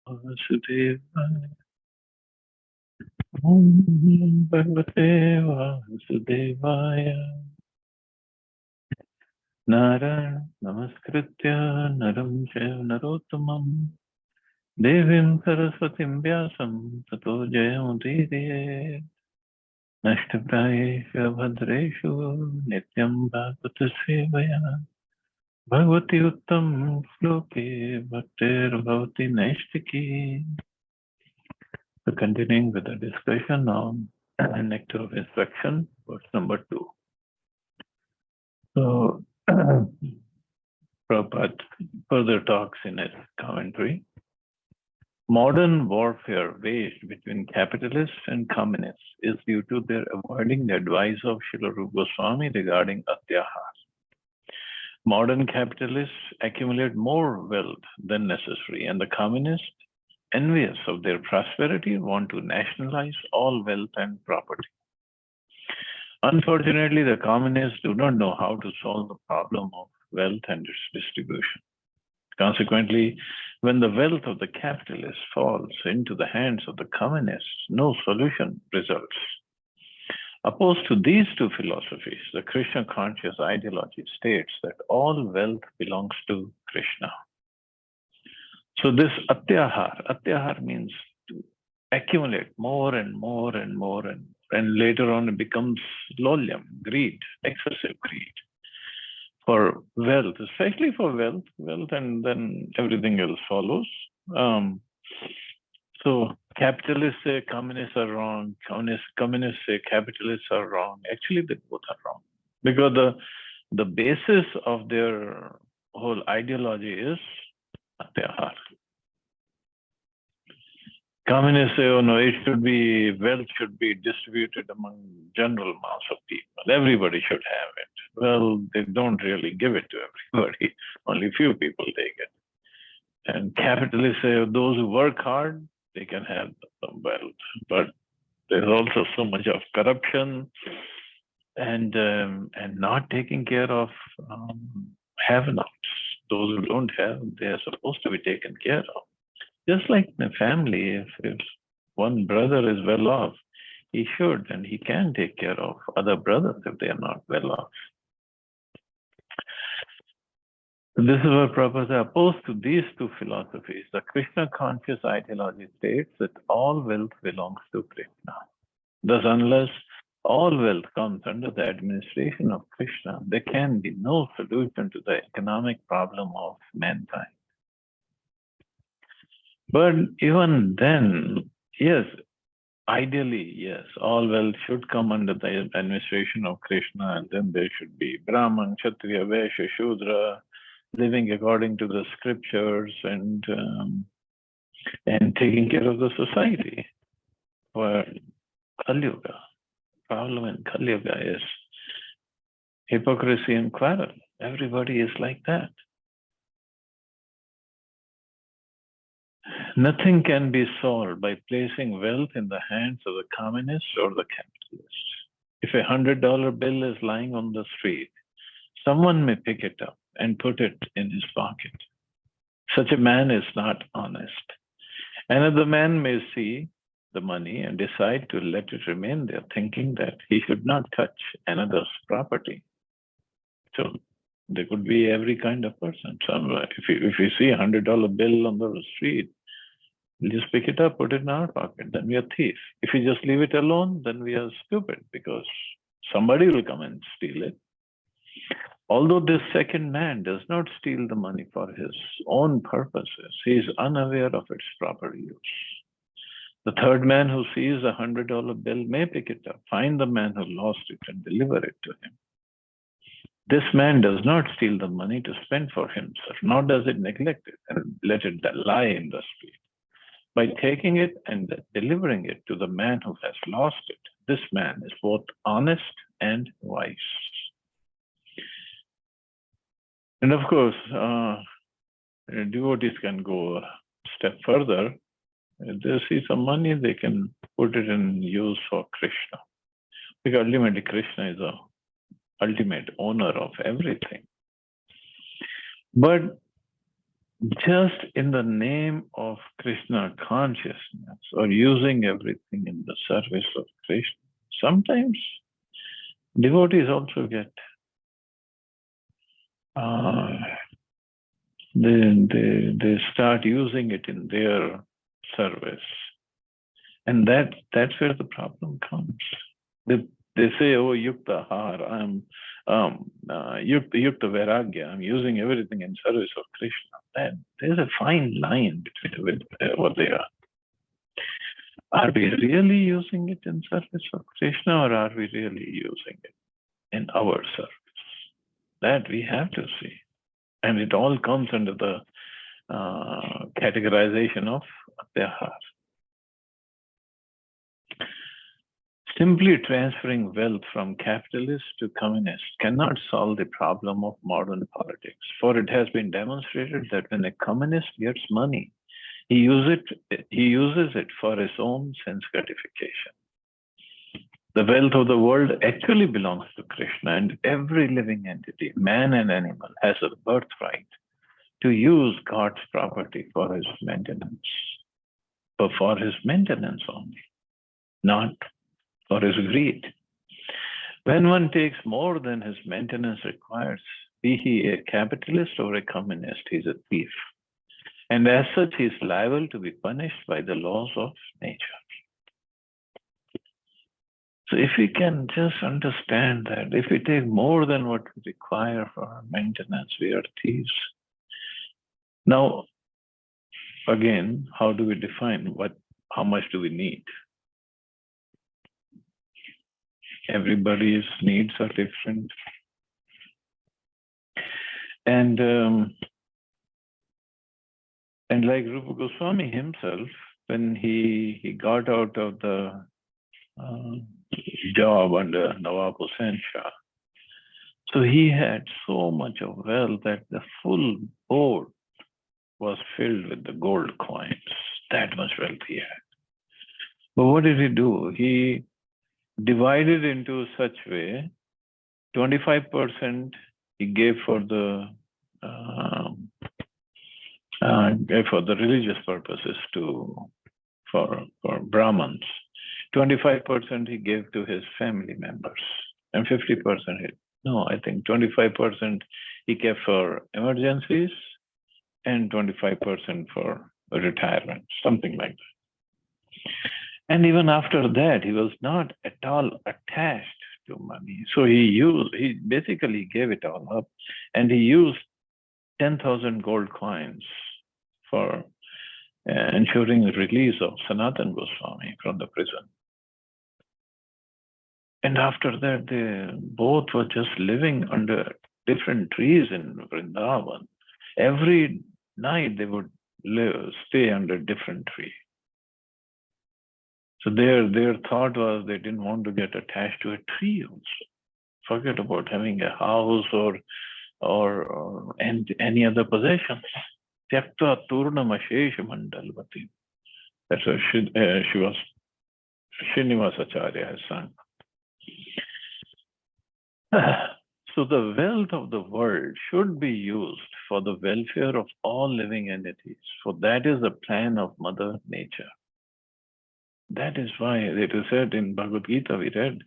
Vasudevaya. Om Bhagavate Vasudevaya. Narayana Namaskritya Naram Chaiva Narottamam Devim Saraswatim Vyasam Tato Jayamudiriye Nashtaprayeshu Bhadreshu Nityam Bhagavata Sevaya Bhagavati Uttam Shloke Bhaktir Bhavati Naishtiki. So continuing with the discussion on nectar of instruction, verse number 2. So Prabhupada further talks in his commentary. Modern warfare waged between capitalists and communists is due to their avoiding the advice of Srila Rupa Goswami regarding atyahar. Modern capitalists accumulate more wealth than necessary, and the communists, envious of their prosperity, want to nationalize all wealth and property. Unfortunately, the communists do not know how to solve the problem of wealth and its distribution. Consequently, when the wealth of the capitalists falls into the hands of the communists, no solution results. Opposed to these two philosophies, the Krishna conscious ideology states that all wealth belongs to Krishna. So this atyahar means to accumulate more and more and more, and later on it becomes lolyam, greed, excessive greed for wealth, especially for wealth, and then everything else follows. So capitalists say communists are wrong, communists say capitalists are wrong. Actually, they both are wrong, because the basis of their whole ideology is atyahar. Communists say, oh no, wealth should be distributed among general mass of people. Everybody should have it. Well, they don't really give it to everybody. Only few people take it. And capitalists say, those who work hard, they can have some wealth. But there's also so much of corruption and not taking care of have-nots. Those who don't have, they are supposed to be taken care of. Just like in a family, if one brother is well off, he should and he can take care of other brothers if they are not well off. This is what Prabhupada opposed to these two philosophies. The Krishna conscious ideology states that all wealth belongs to Krishna. Thus, unless all wealth comes under the administration of Krishna, there can be no solution to the economic problem of mankind. But even then, yes, ideally, yes, all wealth should come under the administration of Krishna, and then there should be Brahman, Kshatriya, Vaishya, Shudra, living according to the scriptures and taking care of the society. For Kali Yuga, problem in Kali Yuga is hypocrisy and quarrel. Everybody is like that. Nothing can be solved by placing wealth in the hands of the communists or the capitalists. If a $100 bill is lying on the street, someone may pick it up and put it in his pocket. Such a man is not honest. Another man may see the money and decide to let it remain there, thinking that he should not touch another's property. So there could be every kind of person. If you see a $100 bill on the street, we'll just pick it up, put it in our pocket, then we are thieves. If you just leave it alone, then we are stupid, because somebody will come and steal it. Although this second man does not steal the money for his own purposes, he is unaware of its proper use. The third man who sees a $100 bill may pick it up, find the man who lost it, and deliver it to him. This man does not steal the money to spend for himself, nor does it neglect it and let it lie in the street. By taking it and delivering it to the man who has lost it, this man is both honest and wise. And of course, devotees can go a step further. If they see some money, they can put it in use for Krishna. Because ultimately, Krishna is the ultimate owner of everything. But just in the name of Krishna consciousness or using everything in the service of Krishna. Sometimes devotees also get they start using it in their service, and that's where the problem comes. They say, "Oh, yukta har, I'm yukta vairagya. I'm using everything in service of Krishna." And there's a fine line between what they are. Are we really using it in service of Krishna, or are we really using it in our service? That we have to see. And it all comes under the categorization of atyahar. Simply transferring wealth from capitalist to communist cannot solve the problem of modern politics, for it has been demonstrated that when a communist gets money, he uses it for his own sense gratification. The wealth of the world actually belongs to Krishna, and every living entity, man and animal, has a birthright to use God's property for his maintenance, but for his maintenance only, not for his greed. When one takes more than his maintenance requires, be he a capitalist or a communist, he is a thief. And as such, he is liable to be punished by the laws of nature. So if we can just understand that, if we take more than what we require for our maintenance, we are thieves. Now, again, how do we define how much do we need? Everybody's needs are different. And like Rupa Goswami himself, when he got out of the job under Nawab Hussain Shah, so he had so much of wealth that the full board was filled with the gold coins. That much wealth he had. But what did he do? He divided into such way, 25% he gave for the religious purposes for Brahmins. 25% he gave to his family members, and 50% I think 25% he kept for emergencies, and 25% for retirement, something like that. And even after that, he was not at all attached to money. So he basically gave it all up, and he used 10,000 gold coins for ensuring the release of Sanatan Goswami from the prison. And after that, they both were just living under different trees in Vrindavan. Every night they would stay under a different tree. So their thought was they didn't want to get attached to a tree also. Forget about having a house or any other possessions. Tyakta turnam ashesha mandalvati. That's what Srinivasacharya has sung. So the wealth of the world should be used for the welfare of all living entities, for that is the plan of Mother Nature. That is why it is said in Bhagavad Gita, we read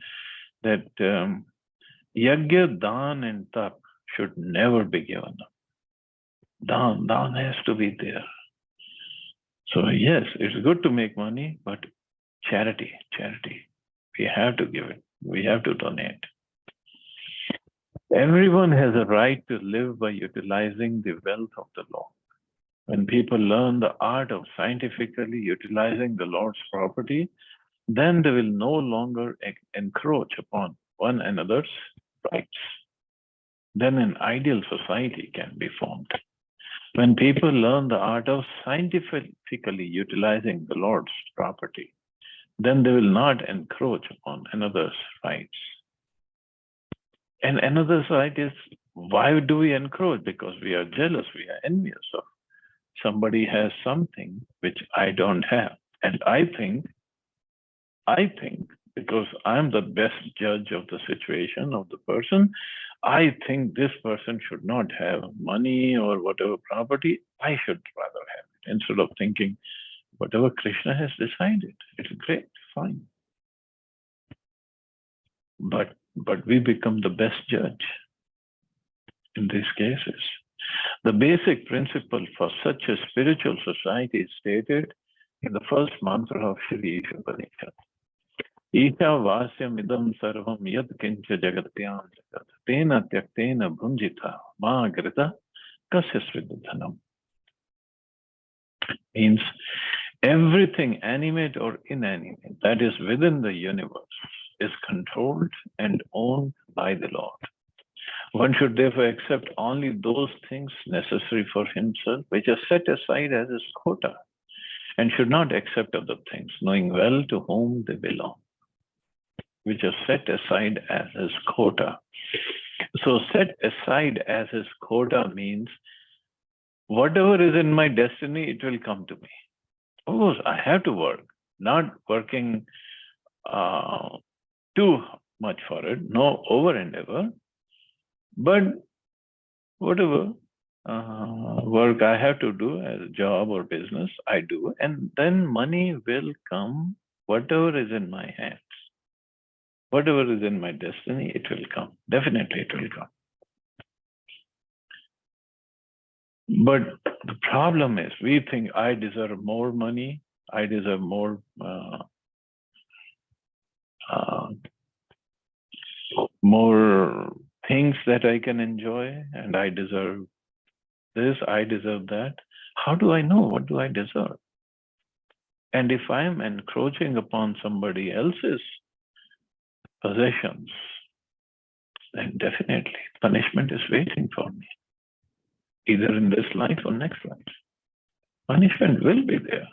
that yajna, dan, and tap should never be given up. Dan has to be there. So yes, it's good to make money, but charity. We have to give it. We have to donate. Everyone has a right to live by utilizing the wealth of the Lord. When people learn the art of scientifically utilizing the Lord's property, then they will no longer encroach upon one another's rights. Then an ideal society can be formed. When people learn the art of scientifically utilizing the Lord's property, then they will not encroach upon another's rights. And another's right is, why do we encroach? Because we are jealous, we are envious of somebody has something which I don't have. And I think, because I'm the best judge of the situation of the person, I think this person should not have money or whatever property. I should rather have it, instead of thinking whatever Krishna has decided. It's great, fine. But we become the best judge in these cases. The basic principle for such a spiritual society is stated in the first mantra of Shri Isha. Isha vasyam idam sarvam yad kincha jagatyam jagat tena tyaktena bhunjita ma grita kasya sridhanam. Means everything animate or inanimate that is within the universe is controlled and owned by the Lord. One should therefore accept only those things necessary for himself, which are set aside as his quota, and should not accept other things, knowing well to whom they belong, which are set aside as his quota. So set aside as his quota means whatever is in my destiny, it will come to me. Of course, I have to work, not working too much for it, no over endeavor, but whatever work I have to do as a job or business, I do, and then money will come, whatever is in my hands. Whatever is in my destiny, it will come. Definitely it will come. But the problem is, we think I deserve more money, I deserve more more things that I can enjoy, and I deserve this, I deserve that. How do I know what do I deserve? And if I am encroaching upon somebody else's possessions, then definitely punishment is waiting for me, either in this life or next life. Punishment will be there.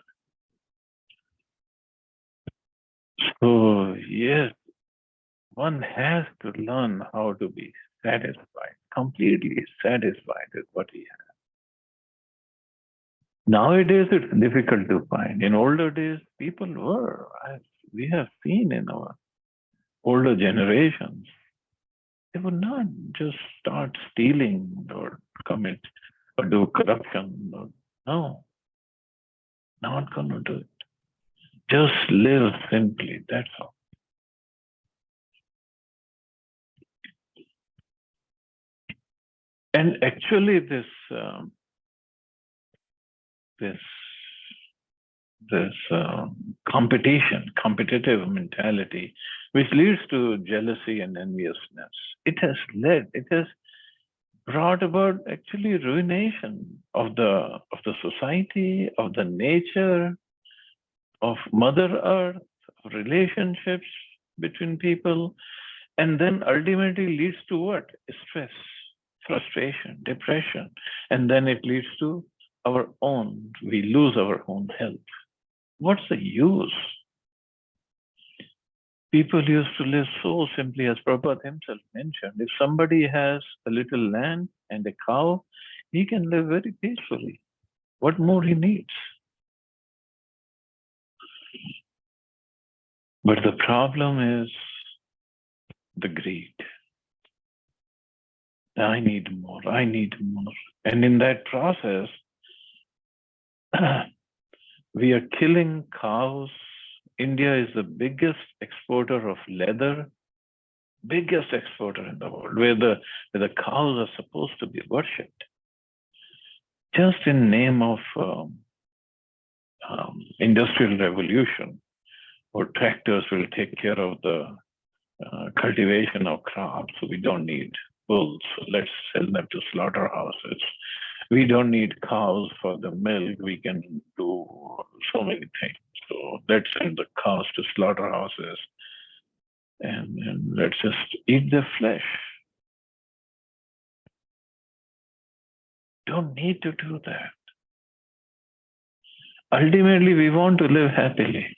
So yes, one has to learn how to be satisfied, completely satisfied with what he has. Nowadays, it's difficult to find. In older days, people were, as we have seen in our older generations, they would not just start stealing or commit or do corruption. No, not going to do it. Just live simply, that's all. And actually, this competitive mentality, which leads to jealousy and enviousness, it has brought about actually ruination of the society, of the nature, of Mother Earth, of relationships between people, and then ultimately leads to what? Stress, frustration, depression, and then it leads to we lose our own health. What's the use? People used to live so simply, as Prabhupada himself mentioned. If somebody has a little land and a cow, he can live very peacefully. What more he needs? But the problem is the greed. I need more, I need more. And in that process, we are killing cows. India is the biggest exporter of leather, biggest exporter in the world, where the cows are supposed to be worshipped. Just in name of industrial revolution, or tractors will take care of the cultivation of crops, so we don't need bulls, so let's sell them to slaughterhouses. We don't need cows for the milk, we can do so many things. So let's send the cows to slaughterhouses and let's just eat their flesh. Don't need to do that. Ultimately, we want to live happily.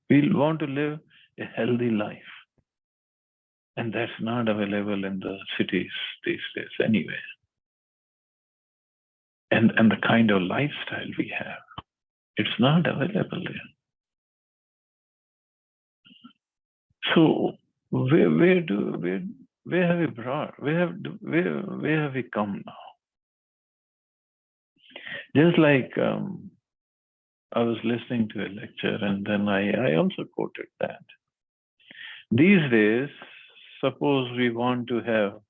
We want to live a healthy life. And that's not available in the cities these days anyway. And the kind of lifestyle we have, it's not available there. So where have we brought? Where have we come now? Just like I was listening to a lecture, and then I also quoted that. These days, suppose we want to have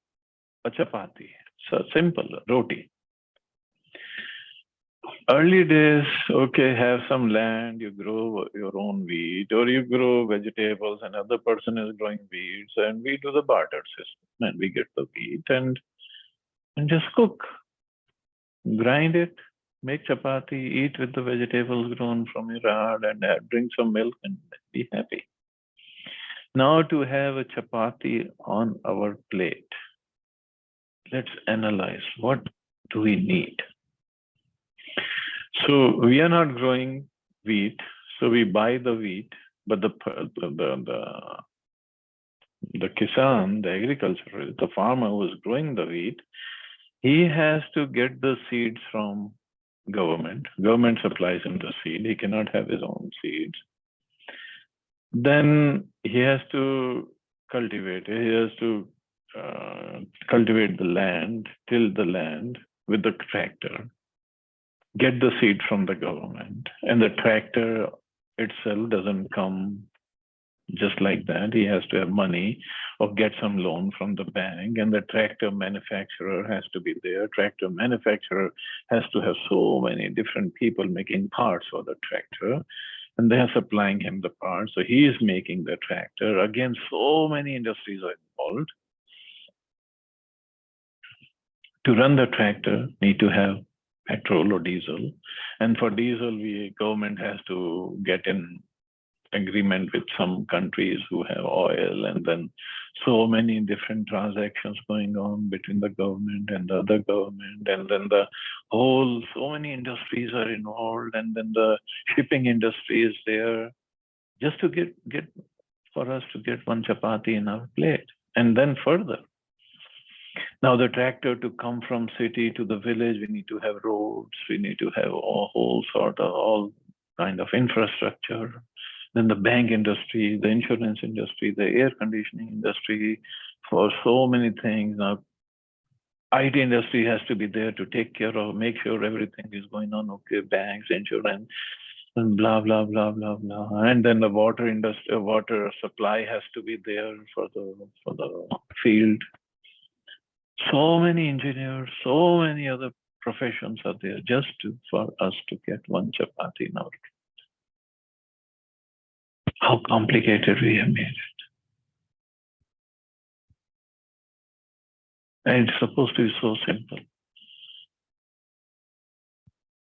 a chapati, so simple roti. Early days, okay, have some land, you grow your own wheat, or you grow vegetables, and other person is growing weeds, and we do the barter system, and we get the wheat and just cook, grind it, make chapati, eat with the vegetables grown from your yard, and drink some milk and be happy. Now to have a chapati on our plate, let's analyze what do we need. So we are not growing wheat, so we buy the wheat, but the kisan, the agriculturalist, the farmer who is growing the wheat, he has to get the seeds from government. Government supplies him the seed. He cannot have his own seeds. Then he has to cultivate it. He has to cultivate the land, till the land with the tractor, get the seed from the government. And the tractor itself doesn't come just like that. He has to have money or get some loan from the bank, and the tractor manufacturer has to be there. Tractor manufacturer has to have so many different people making parts for the tractor, and they are supplying him the parts. So he is making the tractor. Again, so many industries are involved. To run the tractor, need to have petrol or diesel, and for diesel, government has to get in agreement with some countries who have oil, and then so many different transactions going on between the government and the other government, and then so many industries are involved, and then the shipping industry is there just to get for us to get one chapati in our plate. And then further, now the tractor to come from city to the village, we need to have roads, we need to have all kind of infrastructure. Then the bank industry, the insurance industry, the air conditioning industry, for so many things. Now, IT industry has to be there to take care of, make sure everything is going on okay, banks, insurance, and blah, blah, blah, blah, blah. And then the water industry, water supply has to be there for the field. So many engineers, so many other professions are there just for us to get one chapati in our. How complicated we have made it. And it's supposed to be so simple.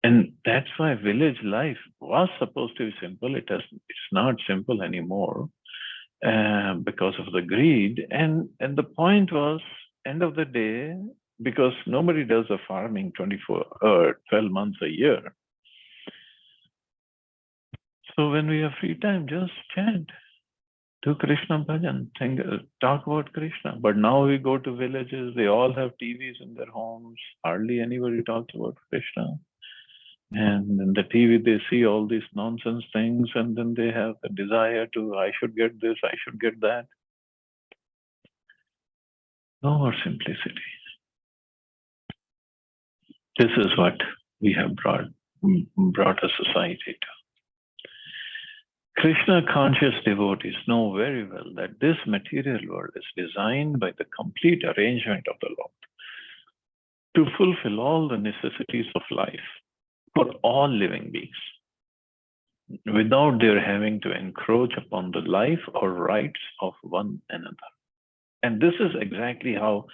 And that's why village life was supposed to be simple. It's not simple anymore because of the greed. And the point was, end of the day, because nobody does the farming 12 months a year. So when we have free time, just chant, do Krishna bhajan, talk about Krishna. But now we go to villages, they all have TVs in their homes. Hardly anybody talks about Krishna. And in the TV, they see all these nonsense things, and then they have the desire to, I should get this, I should get that. No more simplicity. This is what we have brought a society to. Krishna conscious devotees know very well that this material world is designed by the complete arrangement of the Lord to fulfill all the necessities of life for all living beings, without their having to encroach upon the life or rights of one another. And this is exactly how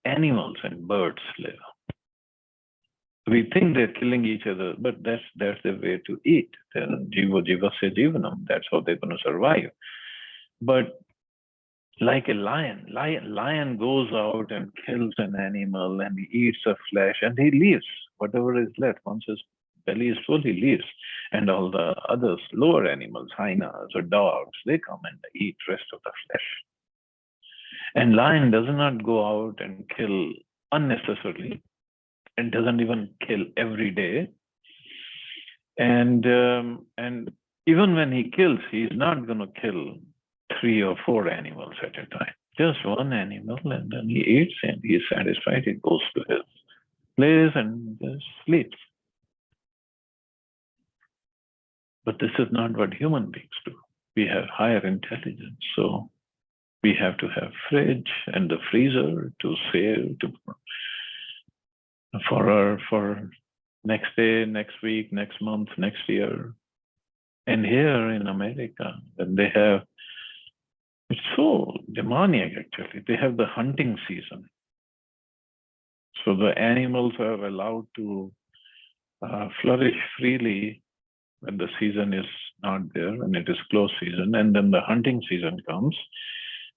animals and birds live. We think they're killing each other, but that's their way to eat. Jivasya jivanam, that's how they're going to survive. But like a lion goes out and kills an animal and he eats the flesh and he leaves. Whatever is left, once his belly is full, he leaves. And all the others, lower animals, hyenas or dogs, they come and eat rest of the flesh. And lion does not go out and kill unnecessarily, and doesn't even kill every day. And even when he kills, he's not going to kill 3 or 4 animals at a time. Just one animal, and then he eats and he's satisfied. He goes to his place and just sleeps. But this is not what human beings do. We have higher intelligence. So we have to have fridge and the freezer to save for next day, next week, next month, next year. And here in America, they have, it's so demoniac actually. They have the hunting season. So the animals are allowed to flourish freely when the season is not there and it is close season. And then the hunting season comes.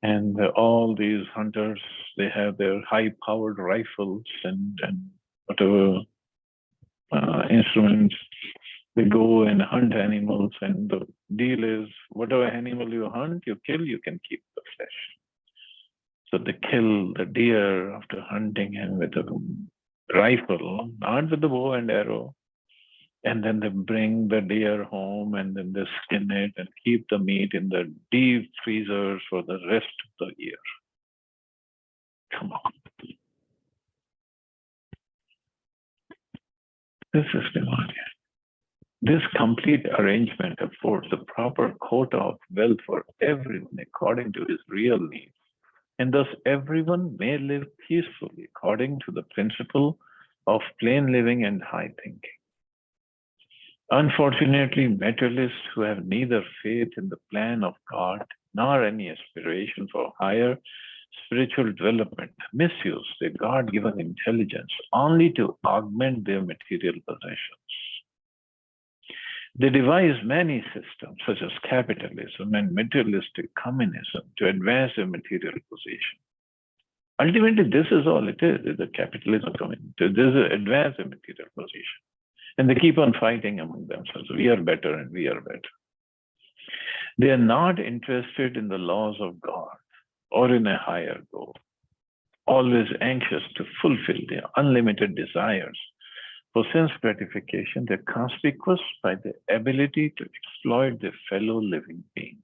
And all these hunters, they have their high-powered rifles and whatever instruments. They go and hunt animals, and the deal is whatever animal you hunt, you kill, you can keep the flesh. So they kill the deer after hunting him with a rifle, not with the bow and arrow. And then they bring the deer home and then they skin it and keep the meat in the deep freezers for the rest of the year. Come on. This is demonic. This complete arrangement affords a proper quota of wealth for everyone according to his real needs. And thus everyone may live peacefully according to the principle of plain living and high thinking. Unfortunately, materialists who have neither faith in the plan of God nor any aspiration for higher spiritual development misuse their God-given intelligence only to augment their material possessions. They devise many systems such as capitalism and materialistic communism to advance their material position. Ultimately, this is all it is a capitalism communism. This is advance their material position. And they keep on fighting among themselves. We are better and we are better. They are not interested in the laws of God or in a higher goal, always anxious to fulfill their unlimited desires. For sense gratification, they're conspicuous by the ability to exploit their fellow living beings.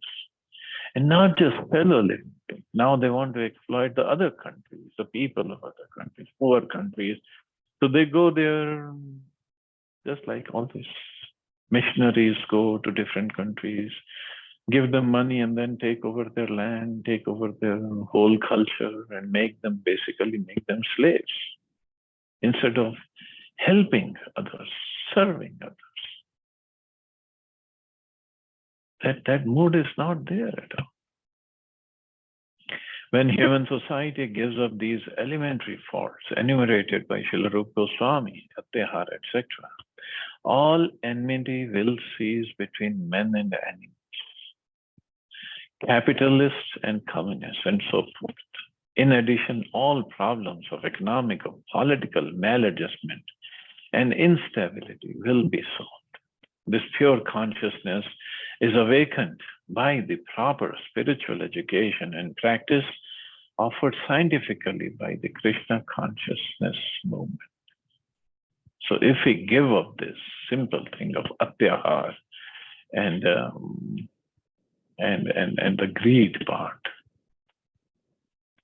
And not just fellow living beings. Now they want to exploit the other countries, the people of other countries, poor countries. So they go there, just like all these missionaries go to different countries, give them money and then take over their land, take over their whole culture and make them slaves instead of helping others, serving others. That mood is not there at all. When human society gives up these elementary faults enumerated by Srila Rupa Goswami, Atyahar, etc., all enmity will cease between men and animals, capitalists and communists, and so forth. In addition, all problems of economic or political maladjustment and instability will be solved. This pure consciousness is awakened by the proper spiritual education and practice offered scientifically by the Krishna consciousness movement. So if we give up this simple thing of atyahar and the greed part,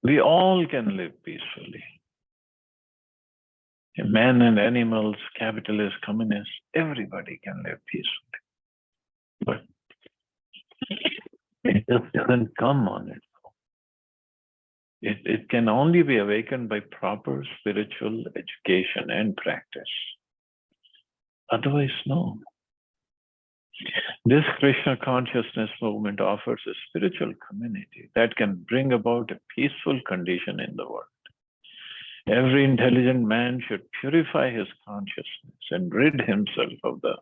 we all can live peacefully. Men and animals, capitalists, communists, everybody can live peacefully. But it just doesn't come on its own. It can only be awakened by proper spiritual education and practice. Otherwise, no. This Krishna consciousness movement offers a spiritual community that can bring about a peaceful condition in the world. Every intelligent man should purify his consciousness and rid himself of the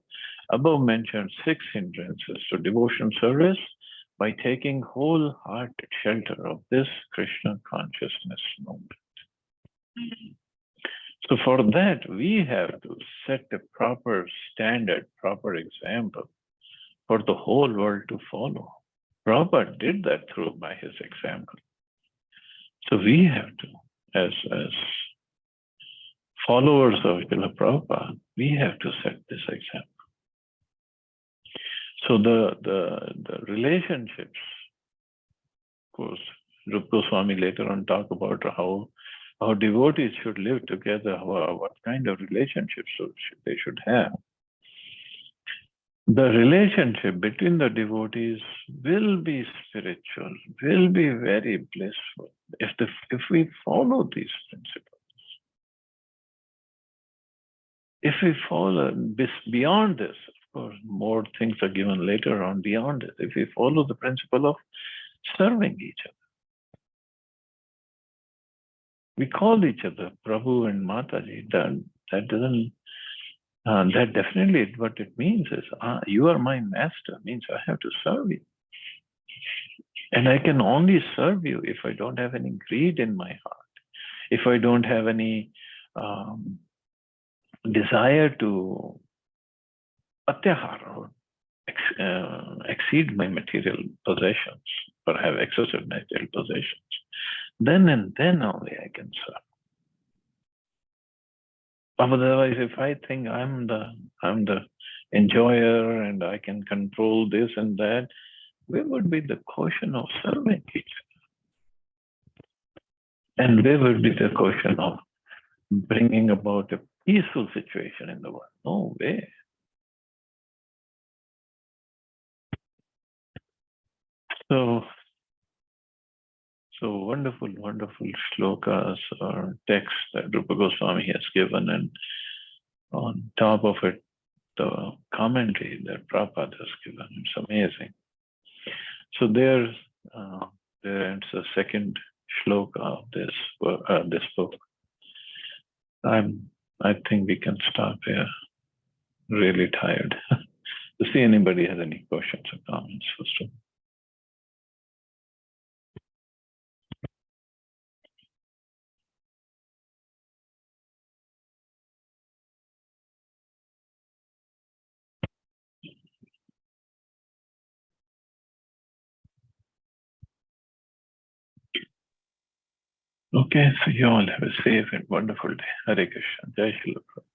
above-mentioned 6 hindrances to devotion service by taking wholehearted shelter of this Krishna consciousness movement. So for that, we have to set a proper standard, proper example for the whole world to follow. Prabhupada did that by his example. So we have to, as followers of Srila Prabhupada, we have to set this example. So the relationships, of course, Rupa Goswami later on talk about how devotees should live together, what kind of relationships they should have. the relationship between the devotees will be spiritual, will be very blissful if we follow these principles. If we follow beyond this, of course, more things are given later on beyond it. If we follow the principle of serving each other, we call each other Prabhu and Mataji. That doesn't. That definitely what it means is, you are my master, means I have to serve you. And I can only serve you if I don't have any greed in my heart, if I don't have any desire to atyahar or exceed my material possessions or have excessive material possessions. Then and then only I can serve. Otherwise, if I think I'm the enjoyer and I can control this and that, where would be the quotient of serving each other? And where would be the quotient of bringing about a peaceful situation in the world? No way. So wonderful, wonderful shlokas or texts that Rupa Goswami has given, and on top of it, the commentary that Prabhupada has given. It's amazing. So there ends the second shloka of this book. I think we can stop here. Really tired. To see anybody has any questions or comments first of all. Okay, so you all have a safe and wonderful day. Hare Krishna. Jai Shri Prabhupada.